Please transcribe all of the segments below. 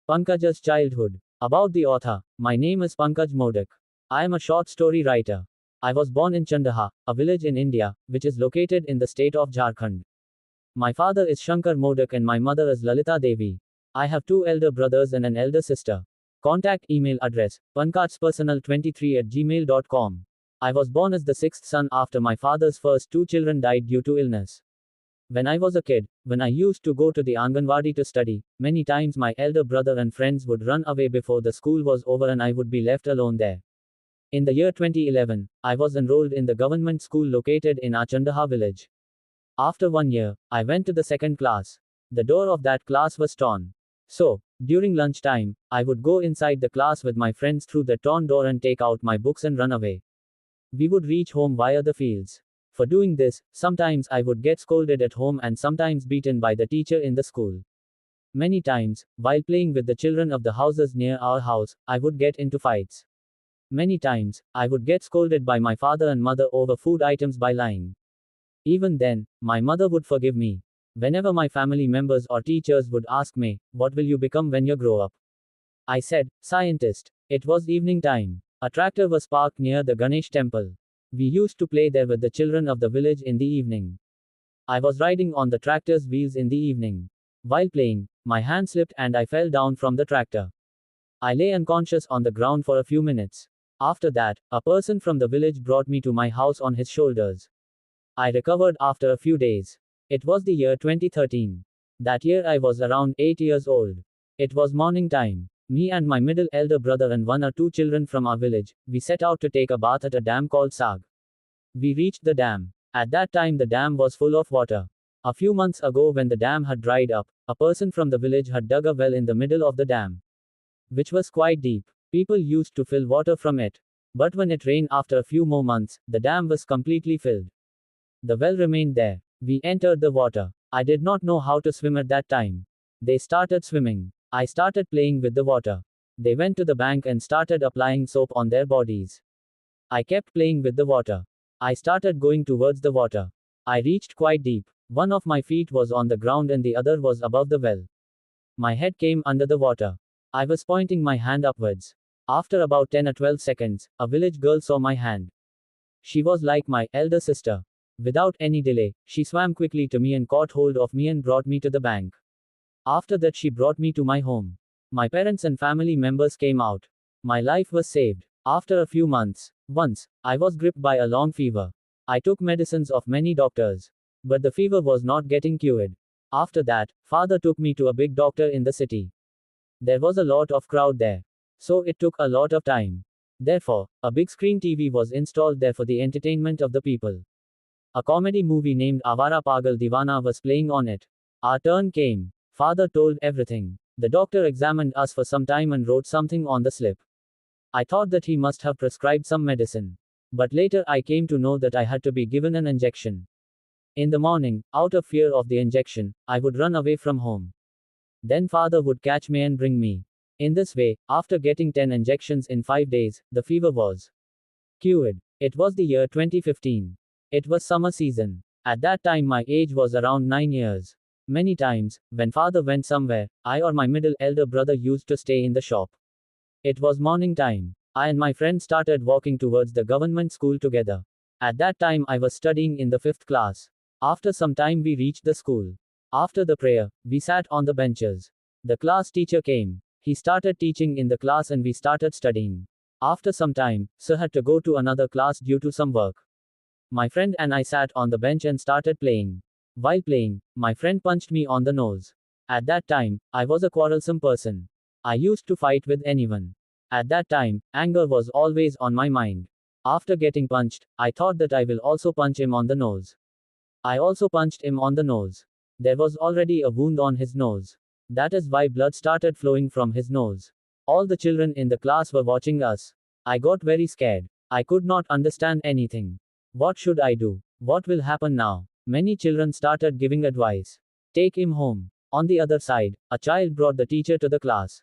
Pankaj's childhood. About the author. My name is Pankaj Modak. I am a short story writer. I was born in Chandaha, a village in India, which is located in the state of Jharkhand. My father is Shankar Modak and my mother is Lalita Devi. I have two elder brothers and an elder sister. Contact email address pankajpersonal23@gmail.com. I was born as the sixth son after my father's first two children died due to illness. When I was a kid, when I used to go to the Anganwadi to study, many times my elder brother and friends would run away before the school was over and I would be left alone there. In the year 2011, I was enrolled in the government school located in our Chandaha village. After 1 year, I went to the second class. The door of that class was torn. So, during lunchtime, I would go inside the class with my friends through the torn door and take out my books and run away. We would reach home via the fields. For doing this, sometimes I would get scolded at home and sometimes beaten by the teacher in the school. Many times, while playing with the children of the houses near our house, I would get into fights. Many times, I would get scolded by my father and mother over food items by lying. Even then, my mother would forgive me. Whenever my family members or teachers would ask me, "What will you become when you grow up?" I said, "Scientist." It was evening time. A tractor was parked near the Ganesh temple. We used to play there with the children of the village in the evening. I was riding on the tractor's wheels in the evening. While playing, my hand slipped and I fell down from the tractor. I lay unconscious on the ground for a few minutes. After that, a person from the village brought me to my house on his shoulders. I recovered after a few days. It was the year 2013. That year I was around 8 years old. It was morning time. Me and my middle elder brother and one or two children from our village, we set out to take a bath at a dam called Sag. We reached the dam. At that time the dam was full of water. A few months ago when the dam had dried up, a person from the village had dug a well in the middle of the dam, which was quite deep. People used to fill water from it. But when it rained after a few more months, the dam was completely filled. The well remained there. We entered the water. I did not know how to swim at that time. They started swimming. I started playing with the water. They went to the bank and started applying soap on their bodies. I kept playing with the water. I started going towards the water. I reached quite deep. One of my feet was on the ground and the other was above the well. My head came under the water. I was pointing my hand upwards. After about 10 or 12 seconds, a village girl saw my hand. She was like my elder sister. Without any delay, she swam quickly to me and caught hold of me and brought me to the bank. After that, she brought me to my home. My parents and family members came out. My life was saved. After a few months, once, I was gripped by a long fever. I took medicines of many doctors. But the fever was not getting cured. After that, father took me to a big doctor in the city. There was a lot of crowd there. So it took a lot of time. Therefore, a big screen TV was installed there for the entertainment of the people. A comedy movie named Avara Pagal Divana was playing on it. Our turn came. Father told everything. The doctor examined us for some time and wrote something on the slip. I thought that he must have prescribed some medicine. But later I came to know that I had to be given an injection. In the morning, out of fear of the injection, I would run away from home. Then father would catch me and bring me. In this way, after getting 10 injections in 5 days, the fever was cured. It was the year 2015. It was summer season. At that time my age was around 9 years. Many times, when father went somewhere, I or my middle elder brother used to stay in the shop. It was morning time. I and my friend started walking towards the government school together. At that time I was studying in the 5th class. After some time we reached the school. After the prayer, we sat on the benches. The class teacher came. He started teaching in the class and we started studying. After some time, sir had to go to another class due to some work. My friend and I sat on the bench and started playing. While playing, my friend punched me on the nose. At that time, I was a quarrelsome person. I used to fight with anyone. At that time, anger was always on my mind. After getting punched, I thought that I will also punch him on the nose. I also punched him on the nose. There was already a wound on his nose. That is why blood started flowing from his nose. All the children in the class were watching us. I got very scared. I could not understand anything. What should I do? What will happen now? Many children started giving advice. Take him home. On the other side, a child brought the teacher to the class.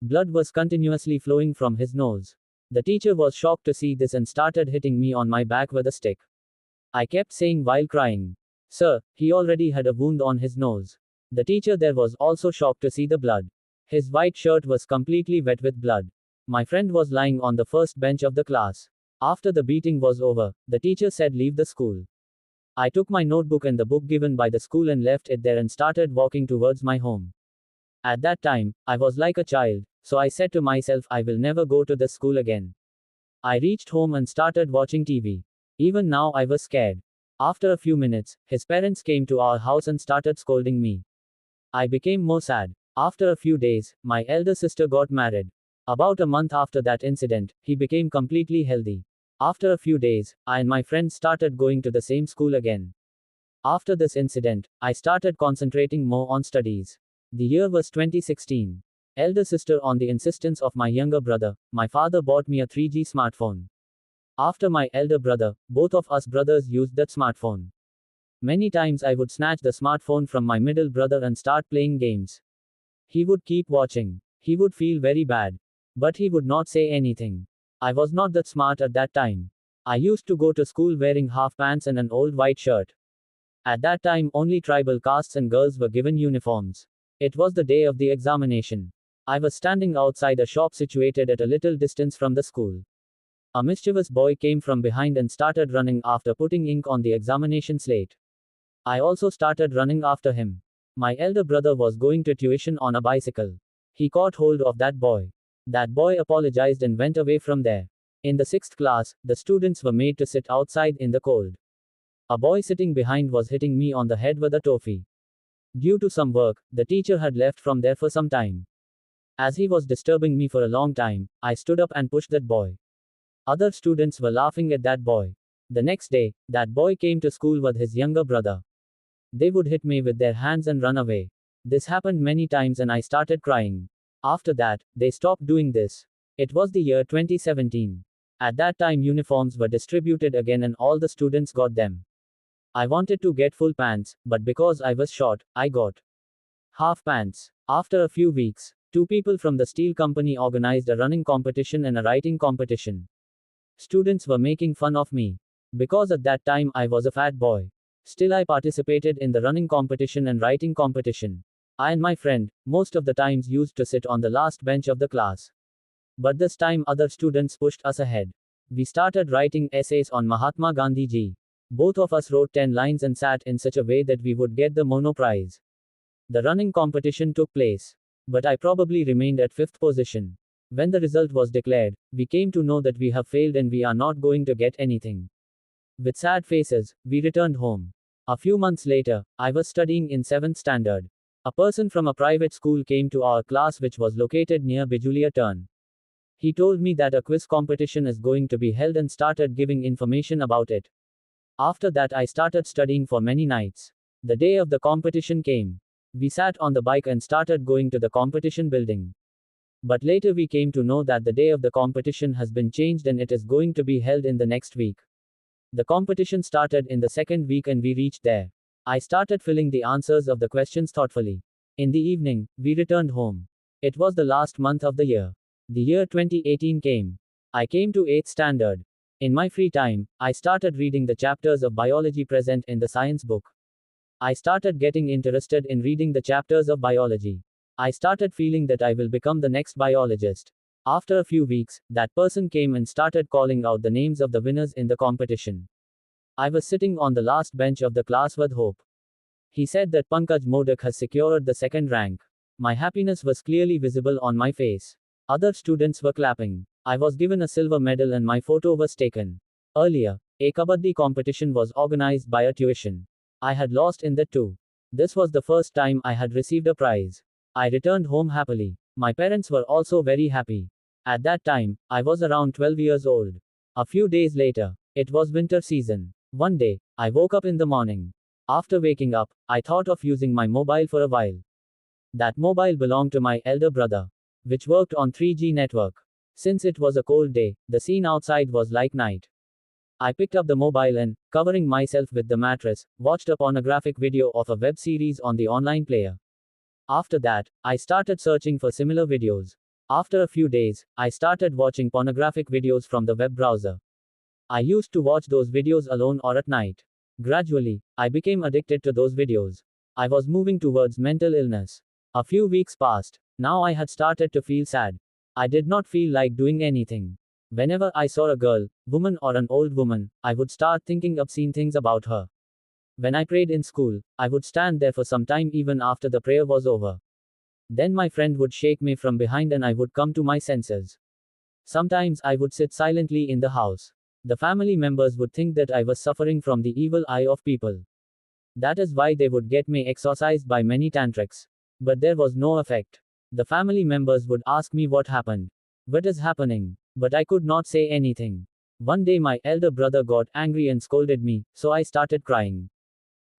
Blood was continuously flowing from his nose. The teacher was shocked to see this and started hitting me on my back with a stick. I kept saying while crying, "Sir, he already had a wound on his nose." The teacher there was also shocked to see the blood. His white shirt was completely wet with blood. My friend was lying on the first bench of the class. After the beating was over, the teacher said leave the school. I took my notebook and the book given by the school and left it there and started walking towards my home. At that time, I was like a child, so I said to myself I will never go to this school again. I reached home and started watching TV. Even now I was scared. After a few minutes, his parents came to our house and started scolding me. I became more sad. After a few days, my elder sister got married. About a month after that incident, he became completely healthy. After a few days, I and my friends started going to the same school again. After this incident, I started concentrating more on studies. The year was 2016. Elder sister, on the insistence of my younger brother, my father bought me a 3G smartphone. After my elder brother, both of us brothers used that smartphone. Many times I would snatch the smartphone from my middle brother and start playing games. He would keep watching. He would feel very bad. But he would not say anything. I was not that smart at that time. I used to go to school wearing half pants and an old white shirt. At that time, only tribal castes and girls were given uniforms. It was the day of the examination. I was standing outside a shop situated at a little distance from the school. A mischievous boy came from behind and started running after putting ink on the examination slate. I also started running after him. My elder brother was going to tuition on a bicycle. He caught hold of that boy. That boy apologized and went away from there. In the 6th class, the students were made to sit outside in the cold. A boy sitting behind was hitting me on the head with a toffee. Due to some work, the teacher had left from there for some time. As he was disturbing me for a long time, I stood up and pushed that boy. Other students were laughing at that boy. The next day, that boy came to school with his younger brother. They would hit me with their hands and run away. This happened many times and I started crying. After that, they stopped doing this. It was the year 2017. At that time, uniforms were distributed again and all the students got them. I wanted to get full pants, but because I was short, I got half pants. After a few weeks, 2 people from the steel company organized a running competition and a writing competition. Students were making fun of me. Because at that time I was a fat boy. Still I participated in the running competition and writing competition. I and my friend, most of the times used to sit on the last bench of the class. But this time other students pushed us ahead. We started writing essays on Mahatma Gandhi ji. Both of us wrote 10 lines and sat in such a way that we would get the mono prize. The running competition took place. But I probably remained at 5th position. When the result was declared, we came to know that we have failed and we are not going to get anything. With sad faces, we returned home. A few months later, I was studying in 7th standard. A person from a private school came to our class which was located near Bijulia Turn. He told me that a quiz competition is going to be held and started giving information about it. After that I started studying for many nights. The day of the competition came. We sat on the bike and started going to the competition building. But later we came to know that the day of the competition has been changed and it is going to be held in the next week. The competition started in the 2nd week and we reached there. I started filling the answers of the questions thoughtfully. In the evening, we returned home. It was the last month of the year. The year 2018 came. I came to 8th standard. In my free time, I started reading the chapters of biology present in the science book. I started getting interested in reading the chapters of biology. I started feeling that I will become the next biologist. After a few weeks, that person came and started calling out the names of the winners in the competition. I was sitting on the last bench of the class with hope. He said that Pankaj Modak has secured the 2nd rank. My happiness was clearly visible on my face. Other students were clapping. I was given a silver medal and my photo was taken. Earlier, a kabaddi competition was organized by a tuition. I had lost in that too. This was the first time I had received a prize. I returned home happily. My parents were also very happy. At that time, I was around 12 years old. A few days later, it was winter season. One day, I woke up in the morning. After waking up, I thought of using my mobile for a while. That mobile belonged to my elder brother, which worked on 3G network. Since it was a cold day, the scene outside was like night. I picked up the mobile and, covering myself with the mattress, watched a pornographic video of a web series on the online player. After that, I started searching for similar videos. After a few days, I started watching pornographic videos from the web browser. I used to watch those videos alone or at night. Gradually, I became addicted to those videos. I was moving towards mental illness. A few weeks passed. Now I had started to feel sad. I did not feel like doing anything. Whenever I saw a girl, woman, or an old woman, I would start thinking obscene things about her. When I prayed in school, I would stand there for some time even after the prayer was over. Then my friend would shake me from behind and I would come to my senses. Sometimes I would sit silently in the house. The family members would think that I was suffering from the evil eye of people. That is why they would get me exorcised by many tantrics. But there was no effect. The family members would ask me what happened. What is happening? But I could not say anything. One day my elder brother got angry and scolded me, so I started crying.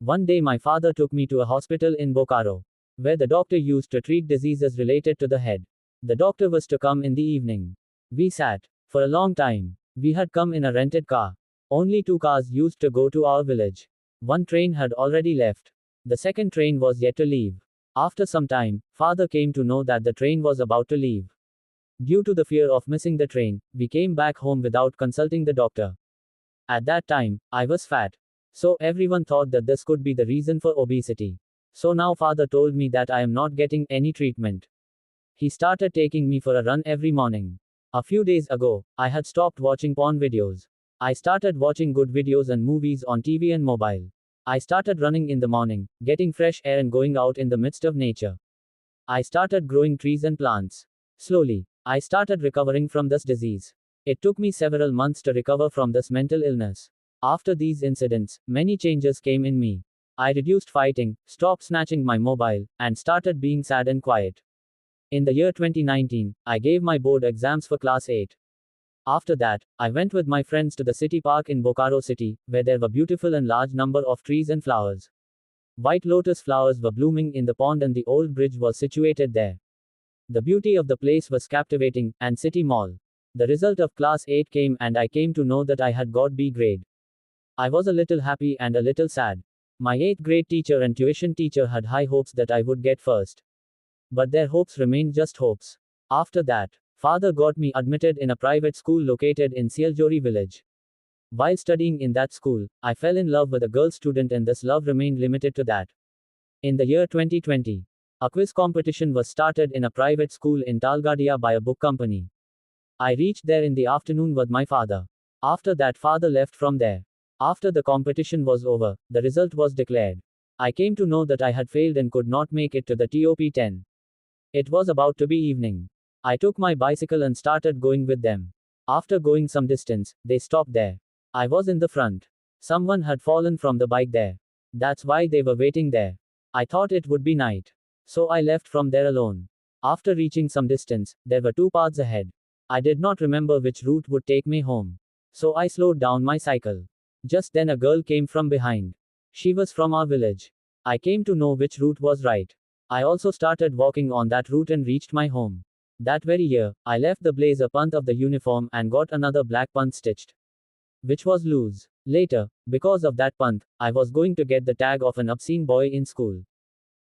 One day my father took me to a hospital in Bokaro, where the doctor used to treat diseases related to the head. The doctor was to come in the evening. We sat for a long time. We had come in a rented car. Only 2 cars used to go to our village. One train had already left. The second train was yet to leave. After some time, father came to know that the train was about to leave. Due to the fear of missing the train, we came back home without consulting the doctor. At that time, I was fat. So everyone thought that this could be the reason for obesity. So now father told me that I am not getting any treatment. He started taking me for a run every morning. A few days ago, I had stopped watching porn videos. I started watching good videos and movies on TV and mobile. I started running in the morning, getting fresh air and going out in the midst of nature. I started growing trees and plants. Slowly, I started recovering from this disease. It took me several months to recover from this mental illness. After these incidents, many changes came in me. I reduced fighting, stopped snatching my mobile, and started being sad and quiet. In the year 2019, I gave my board exams for class 8. After that, I went with my friends to the city park in Bokaro city, where there were beautiful and large number of trees and flowers. White lotus flowers were blooming in the pond and the old bridge was situated there. The beauty of the place was captivating, and city mall. The result of class 8 came and I came to know that I had got B grade. I was a little happy and a little sad. My 8th grade teacher and tuition teacher had high hopes that I would get first. But their hopes remained just hopes. After that, father got me admitted in a private school located in Sialjori village. While studying in that school, I fell in love with a girl student and this love remained limited to that. In the year 2020, a quiz competition was started in a private school in Talgadia by a book company. I reached there in the afternoon with my father. After that, father left from there. After the competition was over, the result was declared. I came to know that I had failed and could not make it to the top 10. It was about to be evening. I took my bicycle and started going with them. After going some distance, they stopped there. I was in the front. Someone had fallen from the bike there. That's why they were waiting there. I thought it would be night. So I left from there alone. After reaching some distance, there were 2 paths ahead. I did not remember which route would take me home. So I slowed down my cycle. Just then a girl came from behind. She was from our village. I came to know which route was right. I also started walking on that route and reached my home. That very year, I left the blazer punt of the uniform and got another black punt stitched, which was loose. Later, because of that punt, I was going to get the tag of an obscene boy in school.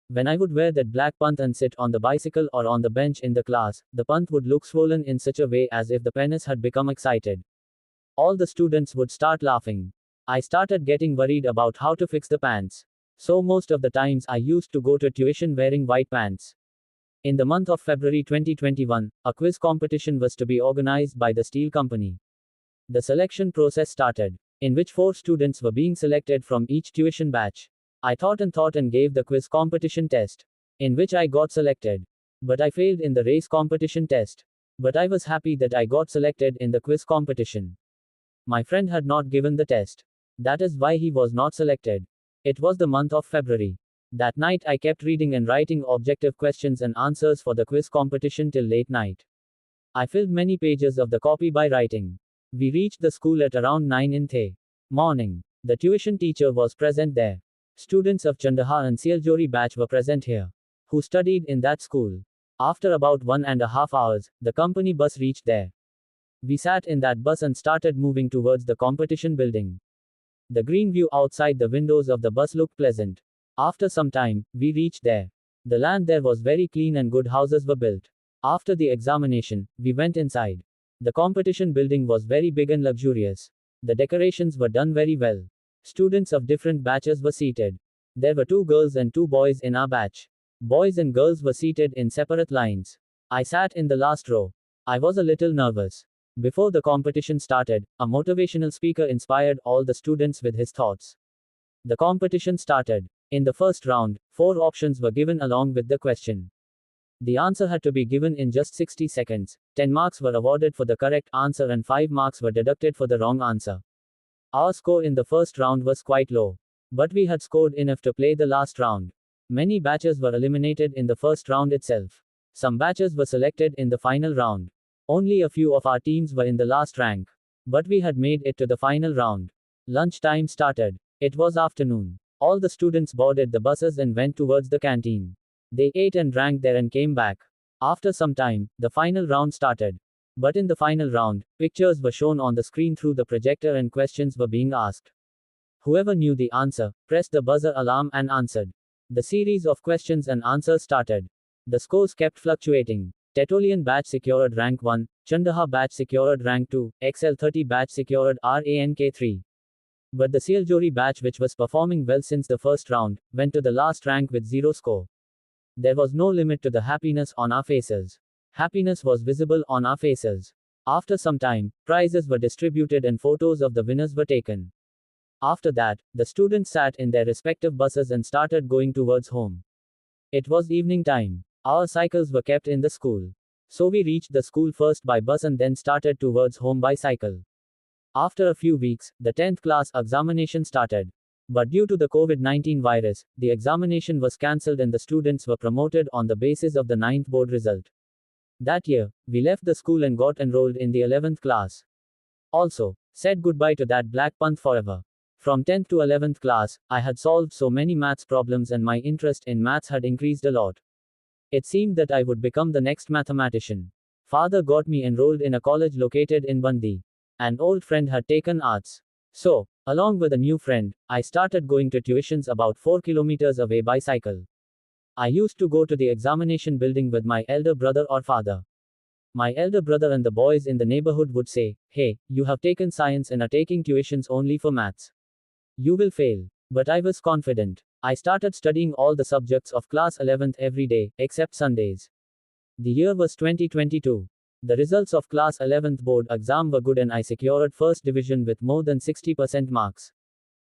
When I would wear that black punt and sit on the bicycle or on the bench in the class, the punt would look swollen in such a way as if the penis had become excited. All the students would start laughing. I started getting worried about how to fix the pants. So most of the times I used to go to tuition wearing white pants. In the month of February 2021, a quiz competition was to be organized by the steel company. The selection process started, in which 4 students were being selected from each tuition batch. I thought and gave the quiz competition test, in which I got selected. But I failed in the race competition test. But I was happy that I got selected in the quiz competition. My friend had not given the test. That is why he was not selected. It was the month of February. That night I kept reading and writing objective questions and answers for the quiz competition till late night. I filled many pages of the copy by writing. We reached the school at around 9 in the morning. The tuition teacher was present there. Students of Chandaha and Sialjori batch were present here, who studied in that school. After about 1.5 hours, the company bus reached there. We sat in that bus and started moving towards the competition building. The green view outside the windows of the bus looked pleasant. After some time, we reached there. The land there was very clean and good houses were built. After the examination, we went inside. The competition building was very big and luxurious. The decorations were done very well. Students of different batches were seated. There were 2 girls and 2 boys in our batch. Boys and girls were seated in separate lines. I sat in the last row. I was a little nervous. Before the competition started, a motivational speaker inspired all the students with his thoughts. The competition started. In the first round, 4 options were given along with the question. The answer had to be given in just 60 seconds. 10 marks were awarded for the correct answer and 5 marks were deducted for the wrong answer. Our score in the first round was quite low. But we had scored enough to play the last round. Many batches were eliminated in the first round itself. Some batches were selected in the final round. Only a few of our teams were in the last rank. But we had made it to the final round. Lunch time started. It was afternoon. All the students boarded the buses and went towards the canteen. They ate and drank there and came back. After some time, the final round started. But in the final round, pictures were shown on the screen through the projector and questions were being asked. Whoever knew the answer, pressed the buzzer alarm and answered. The series of questions and answers started. The scores kept fluctuating. Tetolian batch secured rank 1, Chandaha batch secured rank 2, XL30 batch secured rank 3. But the Sialjori batch, which was performing well since the first round, went to the last rank with 0 score. There was no limit to the happiness on our faces. Happiness was visible on our faces. After some time, prizes were distributed and photos of the winners were taken. After that, the students sat in their respective buses and started going towards home. It was evening time. Our cycles were kept in the school. So we reached the school first by bus and then started towards home by cycle. After a few weeks, the 10th class examination started. But due to the COVID-19 virus, the examination was cancelled and the students were promoted on the basis of the 9th board result. That year, we left the school and got enrolled in the 11th class. Also, said goodbye to that black pant forever. From 10th to 11th class, I had solved so many maths problems and my interest in maths had increased a lot. It seemed that I would become the next mathematician. Father got me enrolled in a college located in Bandi. An old friend had taken arts. So, along with a new friend, I started going to tuitions about 4 kilometers away by cycle. I used to go to the examination building with my elder brother or father. My elder brother and the boys in the neighborhood would say, "Hey, you have taken science and are taking tuitions only for maths. You will fail." But I was confident. I started studying all the subjects of class 11th every day, except Sundays. The year was 2022. The results of class 11th board exam were good and I secured first division with more than 60% marks.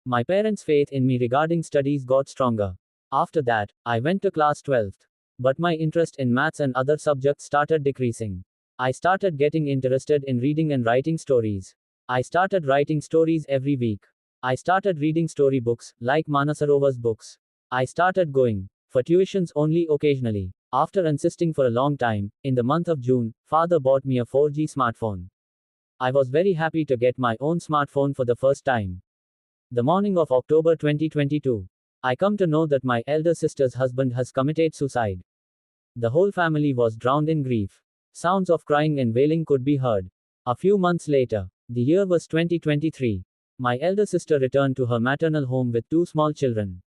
My parents' faith in me regarding studies got stronger. After that, I went to class 12th. But my interest in maths and other subjects started decreasing. I started getting interested in reading and writing stories. I started writing stories every week. I started reading storybooks, like Manasarovar's books. I started going for tuitions only occasionally. After insisting for a long time, in the month of June, father bought me a 4G smartphone. I was very happy to get my own smartphone for the first time. The morning of October 2022, I come to know that my elder sister's husband has committed suicide. The whole family was drowned in grief. Sounds of crying and wailing could be heard. A few months later, the year was 2023. My elder sister returned to her maternal home with 2 small children.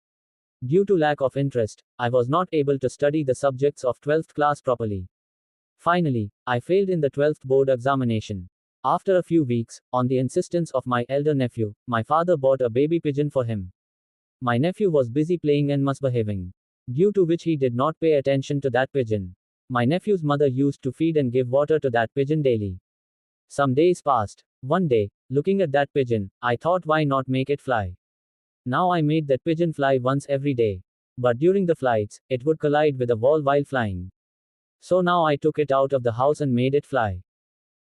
Due to lack of interest, I was not able to study the subjects of 12th class properly. Finally, I failed in the 12th board examination. After a few weeks, on the insistence of my elder nephew, my father bought a baby pigeon for him. My nephew was busy playing and misbehaving, due to which he did not pay attention to that pigeon. My nephew's mother used to feed and give water to that pigeon daily. Some days passed. One day, looking at that pigeon, I thought, why not make it fly? Now I made that pigeon fly once every day. But during the flights, it would collide with a wall while flying. So now I took it out of the house and made it fly.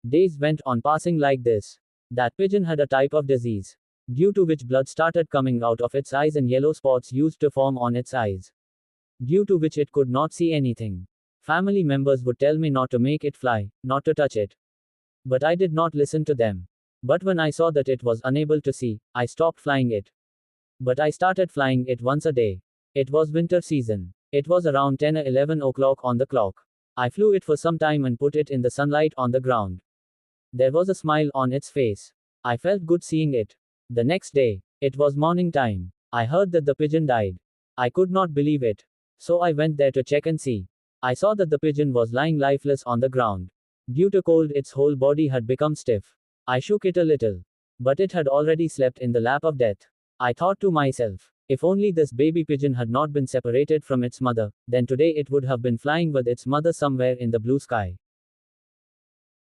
Days went on passing like this. That pigeon had a type of disease, due to which blood started coming out of its eyes and yellow spots used to form on its eyes, due to which it could not see anything. Family members would tell me not to make it fly, not to touch it. But I did not listen to them. But when I saw that it was unable to see, I stopped flying it. But I started flying it once a day. It was winter season. It was around 10 or 11 o'clock on the clock. I flew it for some time and put it in the sunlight on the ground. There was a smile on its face. I felt good seeing it. The next day, it was morning time. I heard that the pigeon died. I could not believe it. So I went there to check and see. I saw that the pigeon was lying lifeless on the ground. Due to cold, its whole body had become stiff. I shook it a little. But it had already slept in the lap of death. I thought to myself, If only this baby pigeon had not been separated from its mother, then today it would have been flying with its mother somewhere in the blue sky.